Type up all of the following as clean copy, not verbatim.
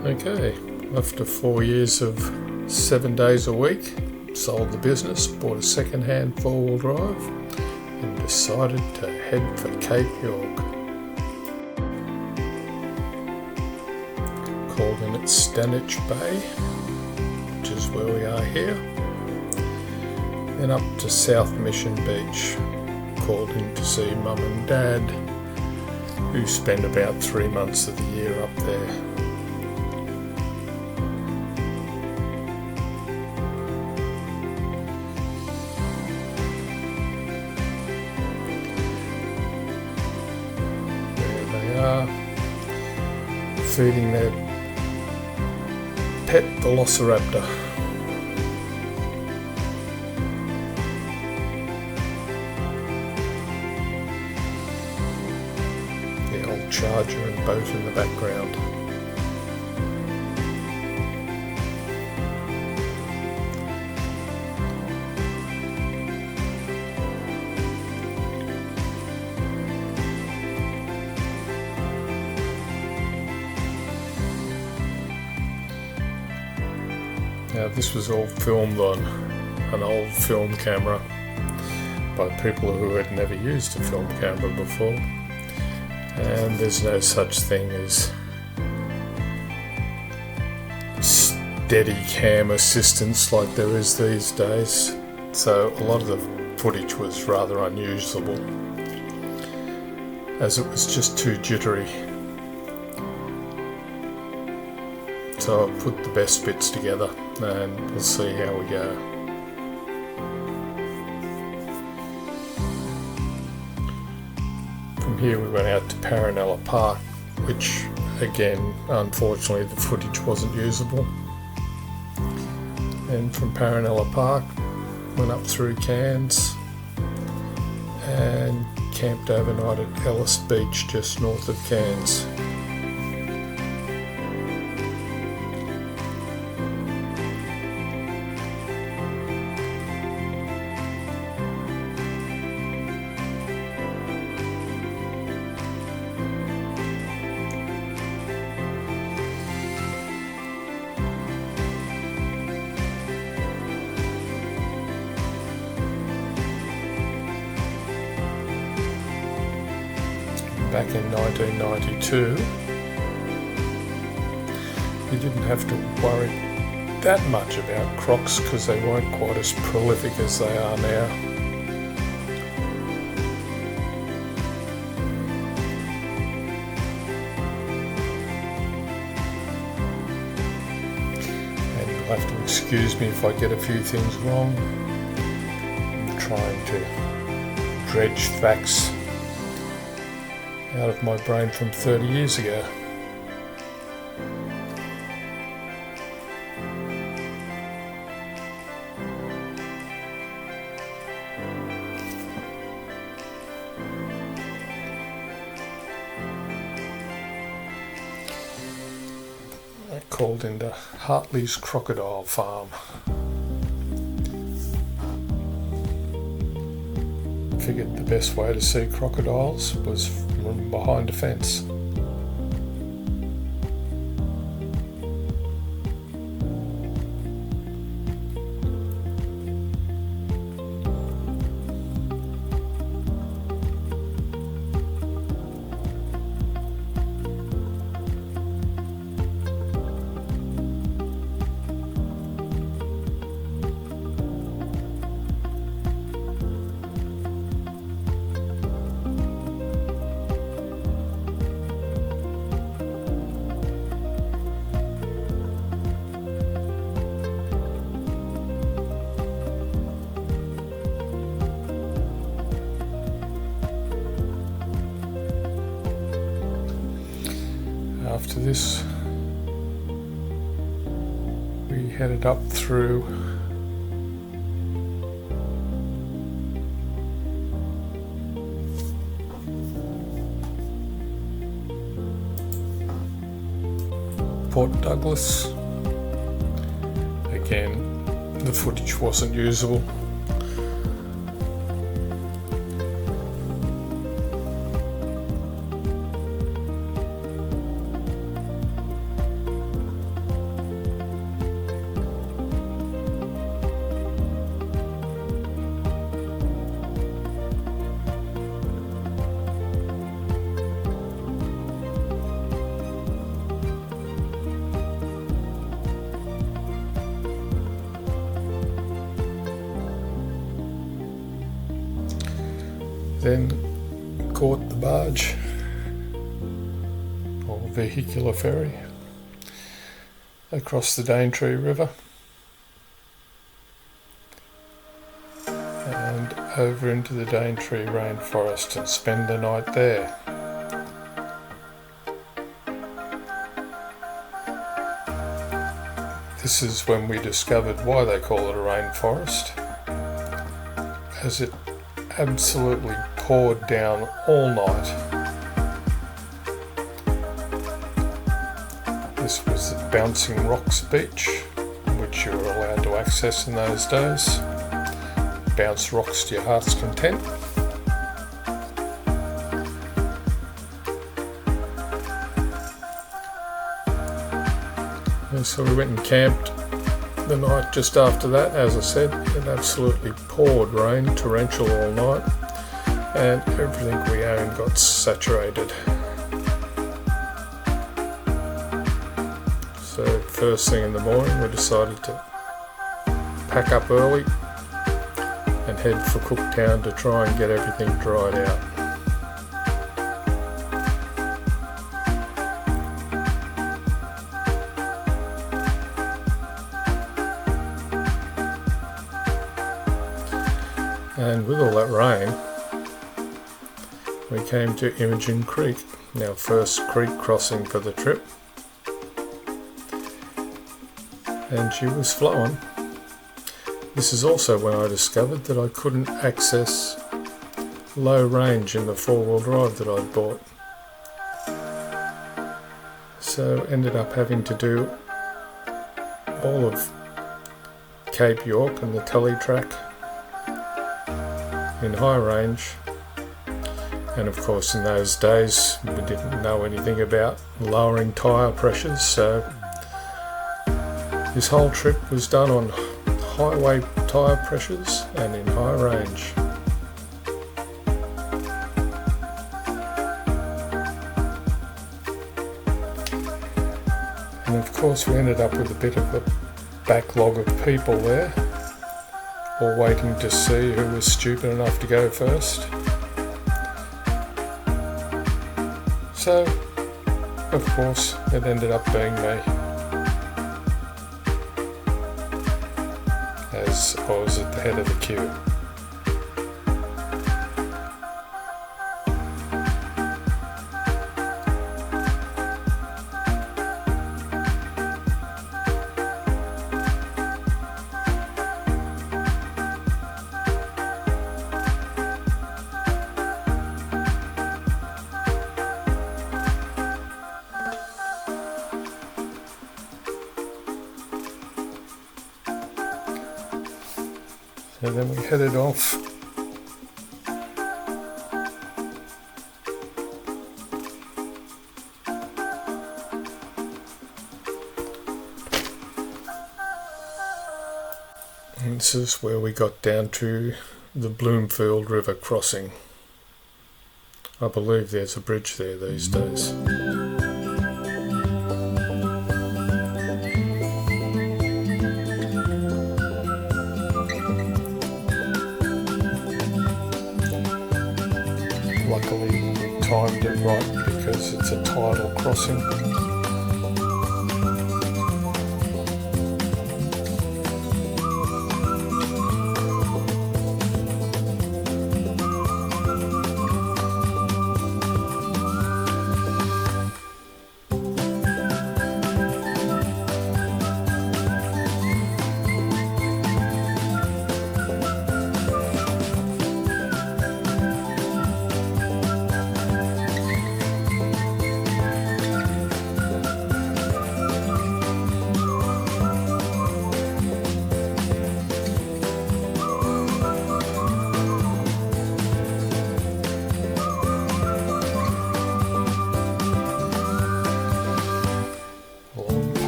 Okay, after 4 years of 7 days a week, sold the business, bought a second-hand four-wheel drive and decided to head for Cape York. Called in at Stanage Bay, which is where we are here. Then up to South Mission Beach, called in to see Mum and Dad, who spend about 3 months of the year up there. Feeding their pet velociraptor. The old Charger and boat in the background. Now, this was all filmed on an old film camera by people who had never used a film camera before, and there's no such thing as steady cam assistance like there is these days, so a lot of the footage was rather unusable as it was just too jittery. So I'll put the best bits together and we'll see how we go. From here we went out to Paranella Park, which again, unfortunately, the footage wasn't usable. And from Paranella Park, went up through Cairns and camped overnight at Ellis Beach, just north of Cairns. Back in 1992, you didn't have to worry that much about crocs because they weren't quite as prolific as they are now. And you'll have to excuse me if I get a few things wrong. I'm trying to dredge facts out of my brain from 30 years ago. I called into Hartley's Crocodile Farm. Figured the best way to see crocodiles was from behind a fence. After this, we headed up through Port Douglas. Again, the footage wasn't usable. then caught the barge or vehicular ferry across the Daintree River and over into the Daintree rainforest and spend the night there. This is when we discovered why they call it a rainforest, as it absolutely poured down all night. This was at Bouncing Rocks Beach, which you were allowed to access in those days. Bounce rocks to your heart's content. And so we went and camped the night just after that. As I said, it absolutely poured rain, torrential all night, and everything we owned got saturated. So first thing in the morning we decided to pack up early and head for Cooktown to try and get everything dried out. And with all that rain, we came to Imogen Creek, our first creek crossing for the trip. And she was flowing. This is also when I discovered that I couldn't access low range in the four-wheel drive that I'd bought. So ended up having to do all of Cape York and the Tully track in high range, and of course in those days we didn't know anything about lowering tyre pressures, so this whole trip was done on highway tyre pressures and in high range. And of course we ended up with a bit of a backlog of people there, all waiting to see who was stupid enough to go first. So, of course, it ended up being me, as I was at the head of the queue. And then we headed off and this is where we got down to the Bloomfield River crossing. I believe there's a bridge there these days. Luckily we timed it right because it's a tidal crossing.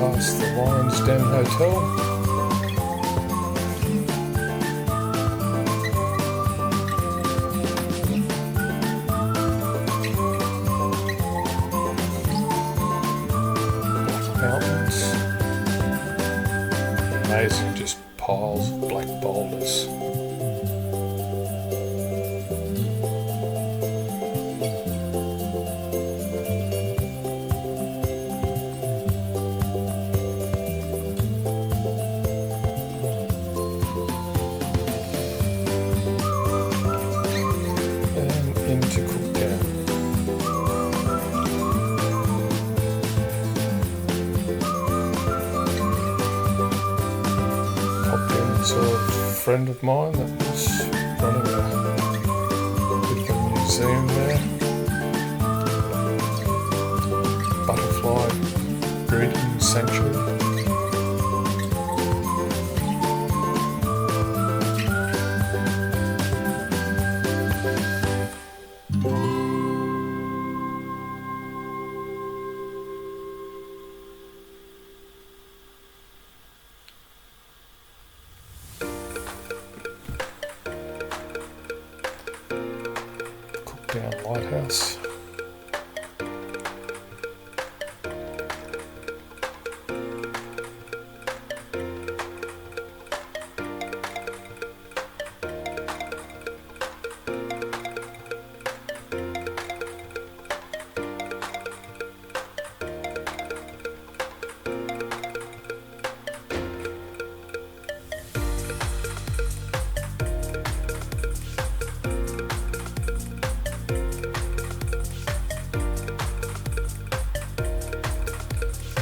Past the Lions Den Hotel. Mountains. Amazing, just piles of black boulders. saw a friend of mine that was running a bit of a museum there. Butterfly breeding sanctuary. Cookdown Lighthouse.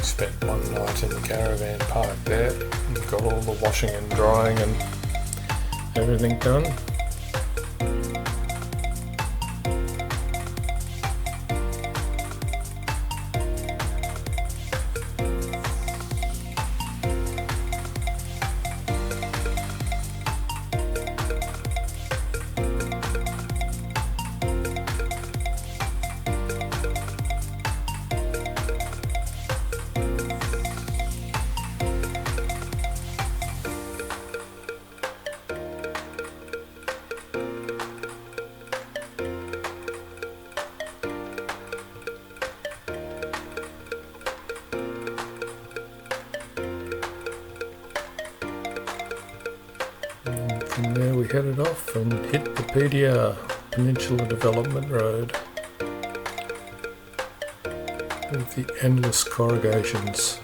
Spent one night in the caravan park there and got all the washing and drying and everything done. From there we headed off and hit the PDR, Peninsula Development Road, with the endless corrugations.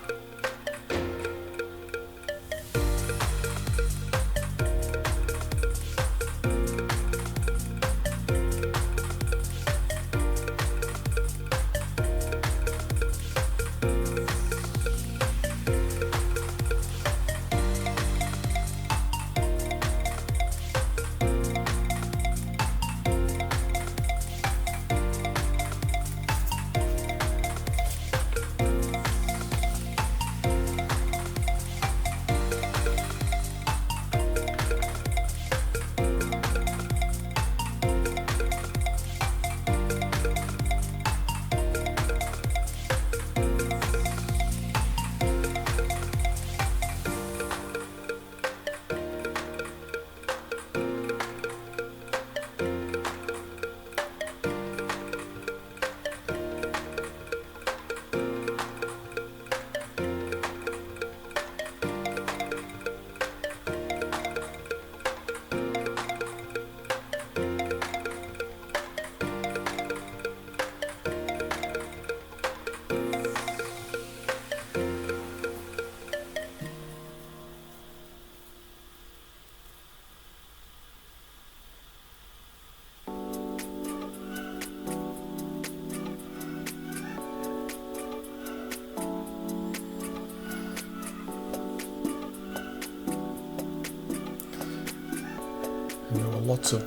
And there were lots of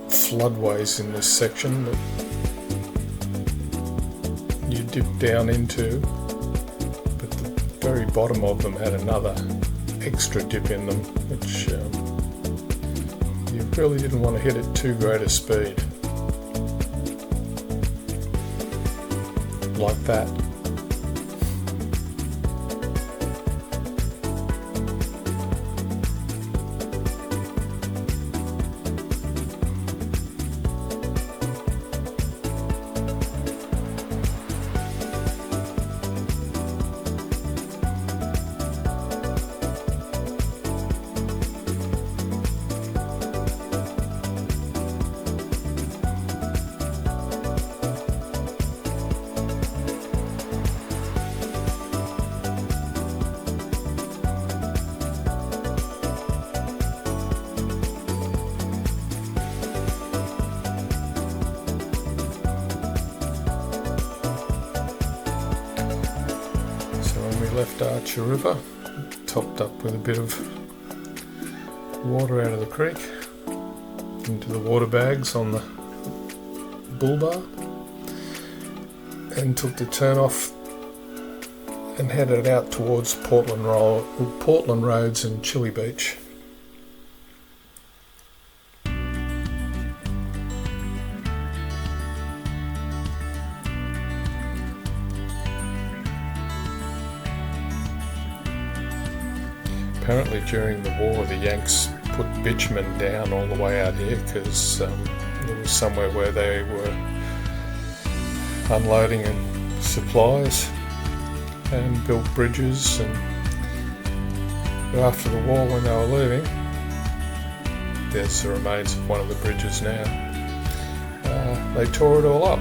floodways in this section that you dip down into, but the very bottom of them had another extra dip in them, which you really didn't want to hit at too great a speed, like that. Left Archer River, topped up with a bit of water out of the creek into the water bags on the bull bar, and took the turn off and headed out towards Portland Roads and Chili Beach. Apparently during the war the Yanks put bitumen down all the way out here because there was somewhere where they were unloading supplies and built bridges, and after the war when they were leaving, there's the remains of one of the bridges now. They tore it all up.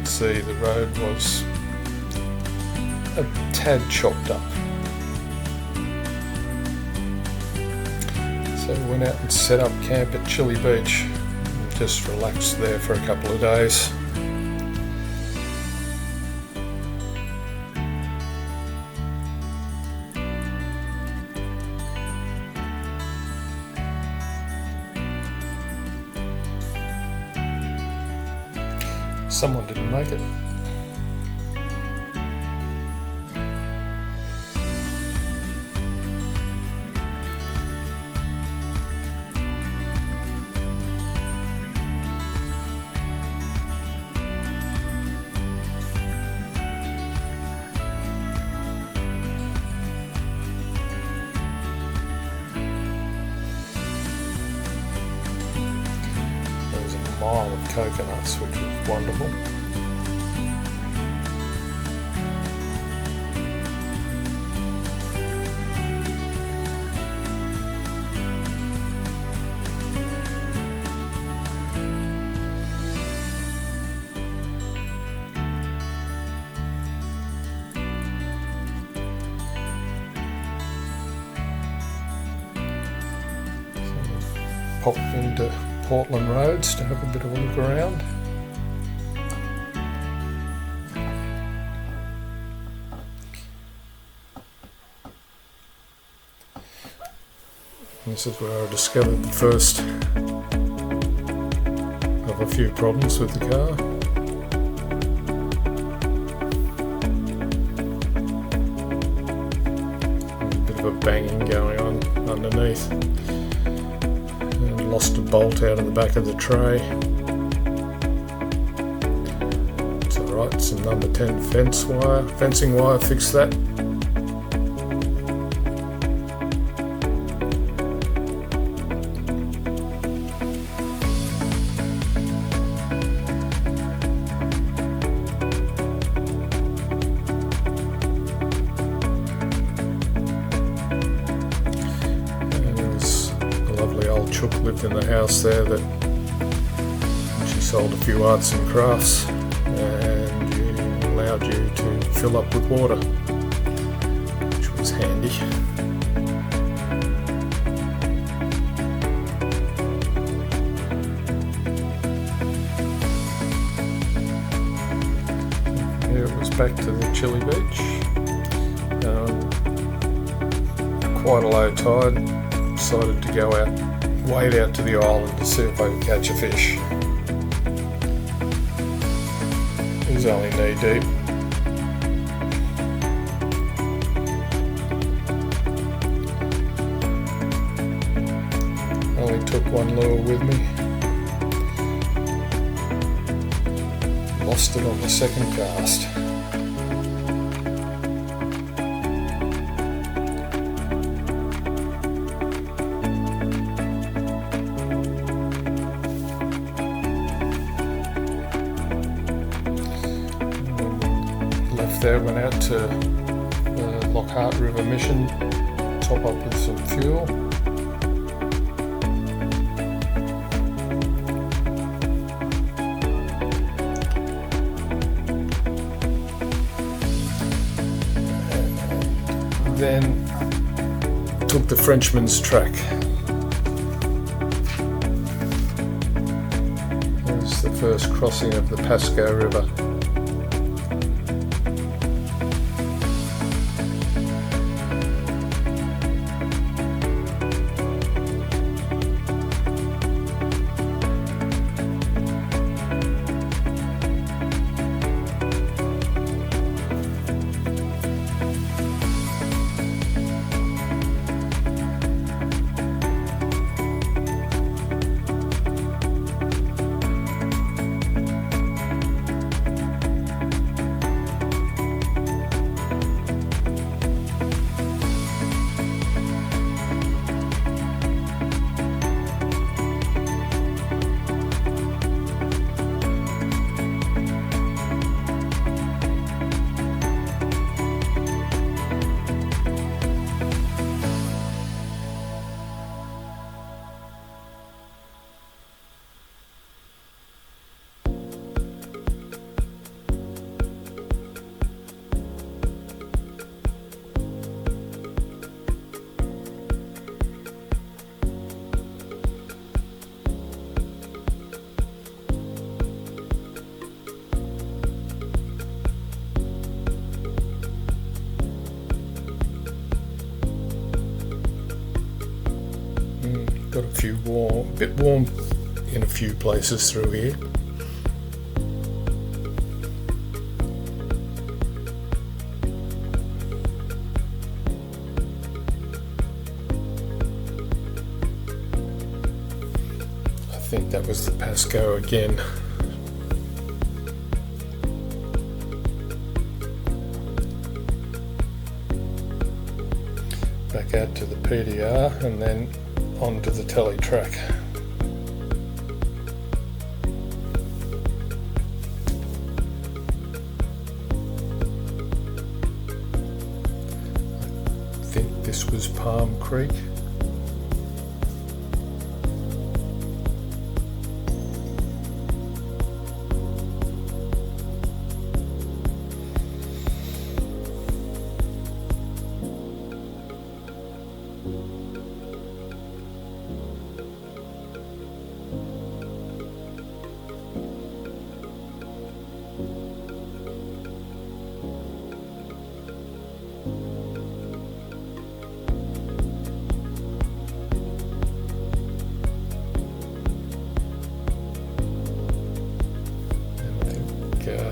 See, the road was a tad chopped up. So we went out and set up camp at Chili Beach and just relaxed there for a couple of days. Someone didn't make it. There's a mile of coconuts, which was wonderful. Popped into Portland Roads to have a bit of a look around. This is where I discovered the first of a few problems with the car. A bit of a banging going on underneath. Lost a bolt out of the back of the tray. It's alright, some number 10 fencing wire, fix that. Chook lived in the house there that she sold a few arts and crafts and allowed you to fill up with water, which was handy. Here it was back to the Chili Beach. Quite a low tide. Decided to go out, wade out to the island to see if I could catch a fish. It was only knee deep. Only took one lure with me. Lost it on the second cast. There, went out to the Lockhart River Mission, top up with some fuel. And then took the Frenchman's Track. There's the first crossing of the Pasco River. got a bit warm in a few places through here. I think that was the Pasco again. Back out to the PDR and then onto the telly track. I think this was Palm Creek.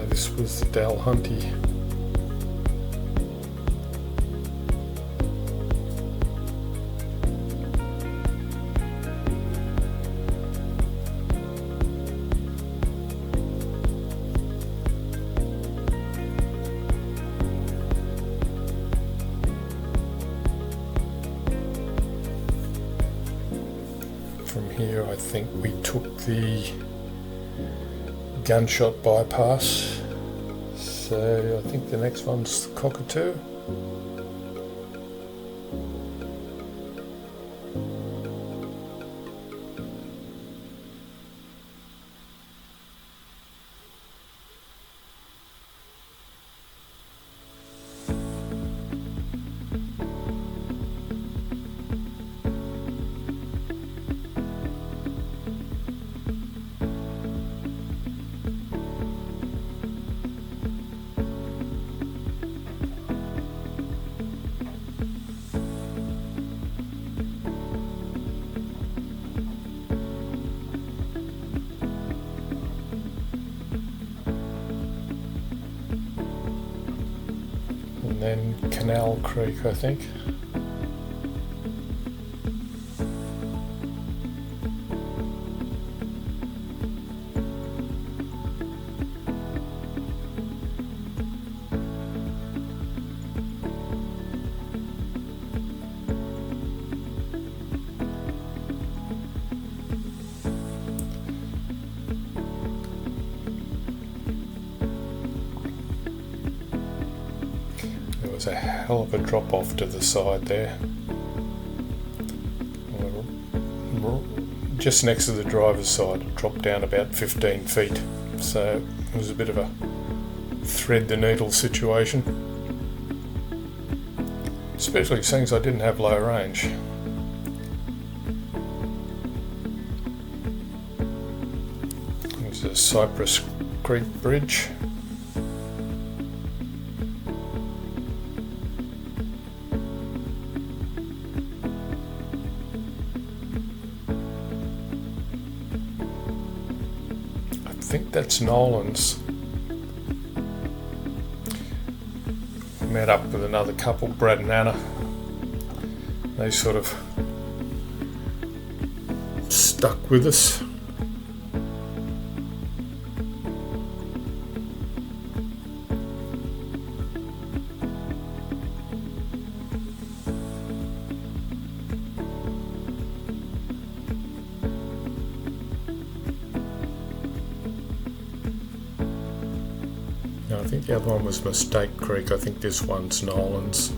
This was the Dalhunty. From here I think we took the Gunshot bypass, so I think the next one's Cockatoo. And then Canal Creek, I think. There was a hell of a drop off to the side there. Just next to the driver's side, it dropped down about 15 feet. So it was a bit of a thread the needle situation. Especially since I didn't have low range. There's a Cypress Creek Bridge. I think that's Nolan's. Met up with another couple, Brad and Anna. They sort of stuck with us. I think the other one was Mistake Creek. I think this one's Nolan's.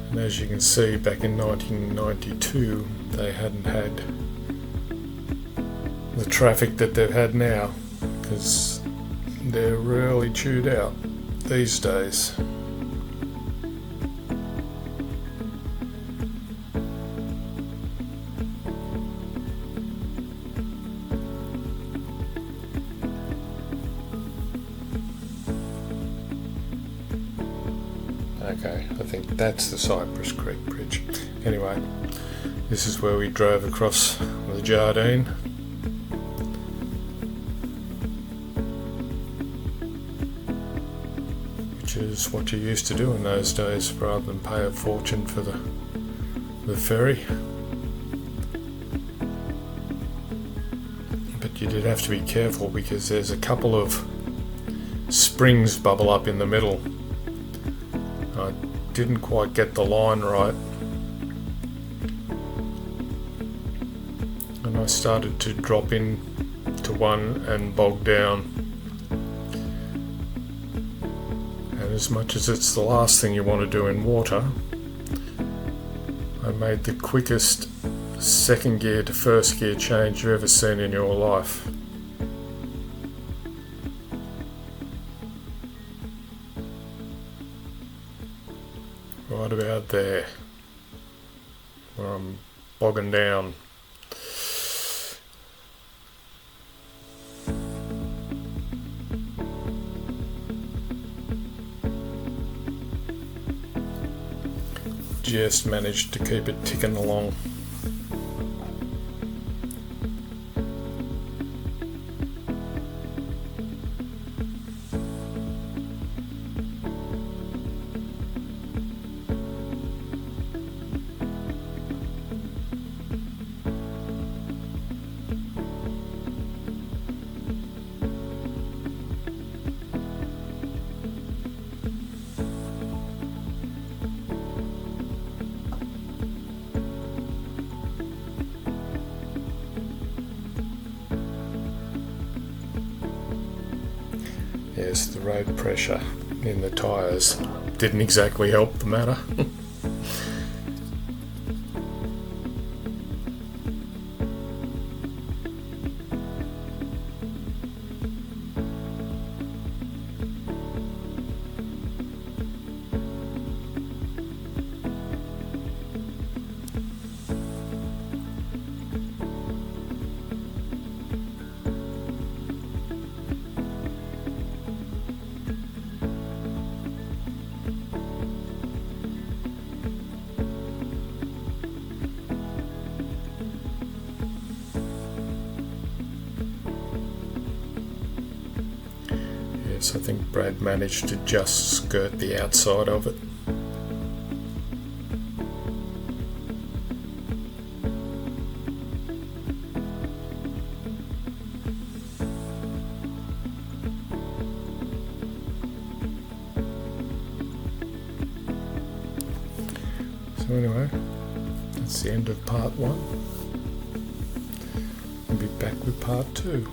And as you can see, back in 1992 they hadn't had the traffic that they've had now, because they're really chewed out these days. Okay, I think that's the Cypress Creek Bridge. Anyway, this is where we drove across the Jardine. Which is what you used to do in those days, rather than pay a fortune for the ferry. But you did have to be careful, because there's a couple of springs bubble up in the middle. I didn't quite get the line right, and I started to drop in to one and bog down. And as much as it's the last thing you want to do in water, I made the quickest second gear to first gear change you've ever seen in your life. Right about there, where I'm bogging down. Just managed to keep it ticking along. Yes, the road pressure in the tyres didn't exactly help the matter. Yes, I think Brad managed to just skirt the outside of it. So anyway, that's the end of part 1. We'll be back with part 2.